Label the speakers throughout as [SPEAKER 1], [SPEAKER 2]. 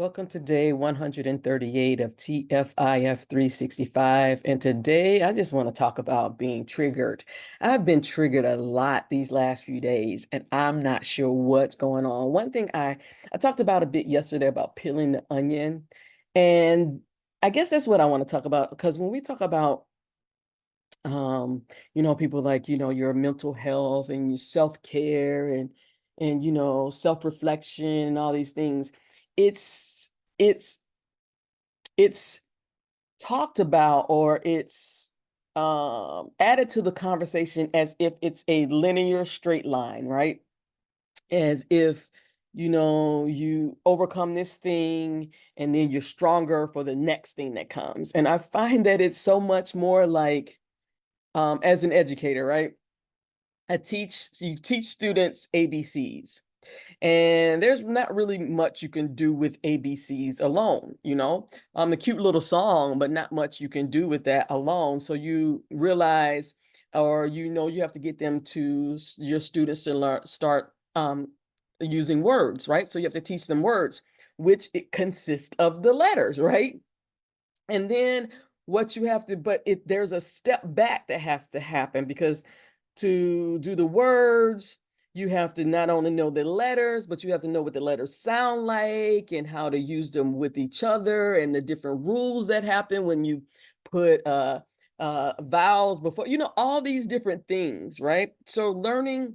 [SPEAKER 1] Welcome to day 138 of TFIF 365. And today I just want to talk about being triggered. I've been triggered a lot these last few days, and I'm not sure what's going on. One thing I talked about a bit yesterday about peeling the onion, and I guess that's what I want to talk about because when we talk about people like, your mental health and your self-care and self-reflection and all these things, it's it's it's talked about, or it's added to the conversation as if it's a linear straight line, right? As if you overcome this thing and then you're stronger for the next thing that comes. And I find that it's so much more like, as an educator, right? You teach students ABCs, and there's not really much you can do with ABCs alone, a cute little song, but not much you can do with that alone. So you realize, or you have to get them to your students to start using words, right? So you have to teach them words, which it consists of the letters, right? And then what you have to, but there's a step back that has to happen, because to do the words, you have to not only know the letters, but you have to know what the letters sound like and how to use them with each other and the different rules that happen when you put vowels before, all these different things, right? So learning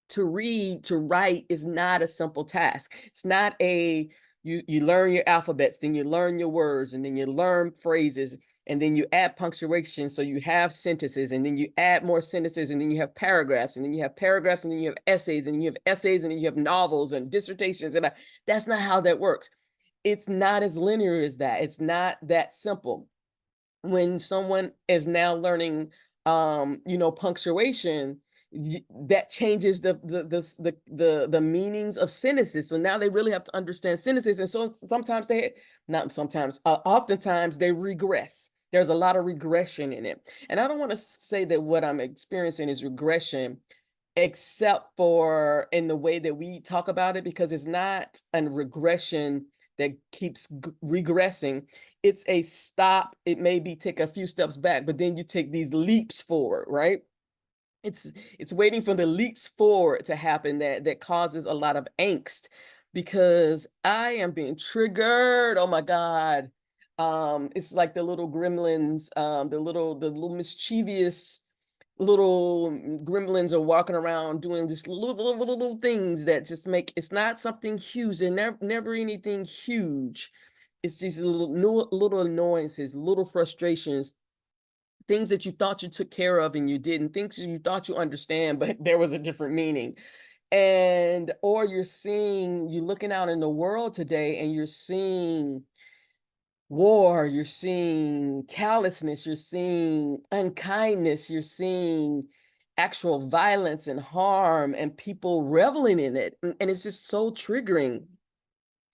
[SPEAKER 1] to read, to write is not a simple task. It's not you learn your alphabets, then you learn your words, and then you learn phrases, and then you add punctuation, so you have sentences, and then you add more sentences, and then you have paragraphs, and then you have paragraphs, and then you have essays, and then you have essays, and then you have novels and dissertations, and that's not how that works. It's not as linear as that. It's not that simple. When someone is now learning punctuation, that changes the meanings of sentences. So now they really have to understand sentences, and so sometimes they not sometimes oftentimes they regress. There's a lot of regression in it, and I don't want to say that what I'm experiencing is regression, except for in the way that we talk about it, because it's not a regression that keeps regressing. It's a stop. It may be take a few steps back, but then you take these leaps forward, right? It's waiting for the leaps forward to happen that causes a lot of angst, because I am being triggered. Oh my God. It's like the little gremlins, the little mischievous little gremlins are walking around doing just little things that just make, it's not something huge. They're never anything huge. It's these little annoyances, little frustrations, things that you thought you took care of and you didn't, things that you thought you understand, but there was a different meaning. And or you're looking out in the world today and you're seeing war, you're seeing callousness, you're seeing unkindness, you're seeing actual violence and harm and people reveling in it. And it's just so triggering.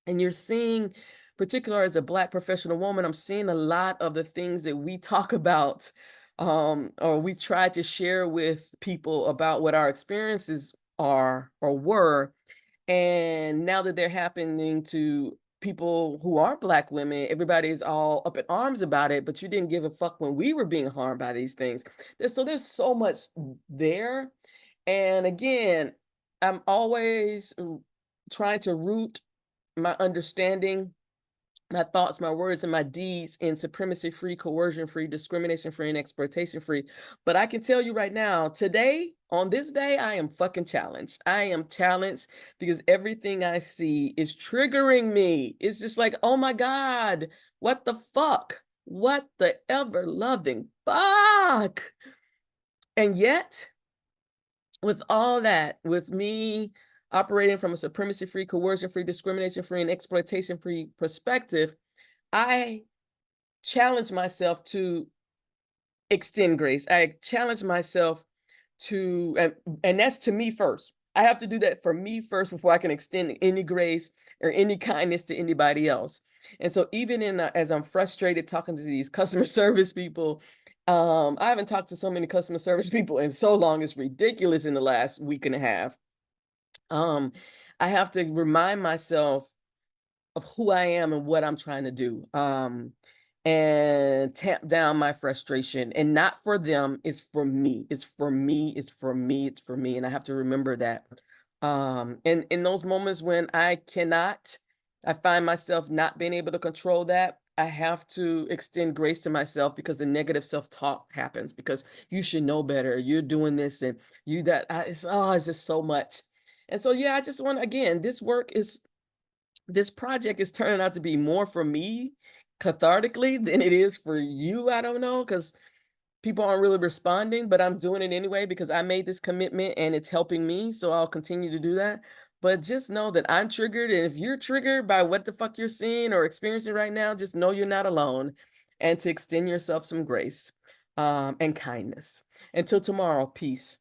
[SPEAKER 1] And you're seeing, particular as a Black professional woman, I'm seeing a lot of the things that we talk about, or we try to share with people about what our experiences are or were. And now that they're happening to people who aren't Black women, everybody's all up in arms about it, but you didn't give a fuck when we were being harmed by these things. There's so much there. And again, I'm always trying to root my understanding, my thoughts, my words, and my deeds in supremacy-free, coercion-free, discrimination-free, and exploitation-free. But I can tell you right now, today, on this day, I am fucking challenged. I am challenged because everything I see is triggering me. It's just like, oh my God, what the fuck? What the ever-loving fuck? And yet, with all that, with me operating from a supremacy-free, coercion-free, discrimination-free, and exploitation-free perspective, I challenge myself to extend grace. I challenge myself to, and that's to me first. I have to do that for me first before I can extend any grace or any kindness to anybody else. And so even as I'm frustrated talking to these customer service people, I haven't talked to so many customer service people in so long. It's ridiculous in the last week and a half. Um, I have to remind myself of who I am and what I'm trying to do. And tamp down my frustration, and not for them, it's for me. It's for me, it's for me, it's for me. And I have to remember that. And in those moments when I find myself not being able to control that, I have to extend grace to myself, because the negative self-talk happens, because you should know better. You're doing this and you that it's just so much. And so yeah, I just want, again, this project is turning out to be more for me cathartically than it is for you. I don't know, because people aren't really responding, but I'm doing it anyway because I made this commitment and it's helping me. So I'll continue to do that. But just know that I'm triggered. And if you're triggered by what the fuck you're seeing or experiencing right now, just know you're not alone, and to extend yourself some grace and kindness. Until tomorrow, peace.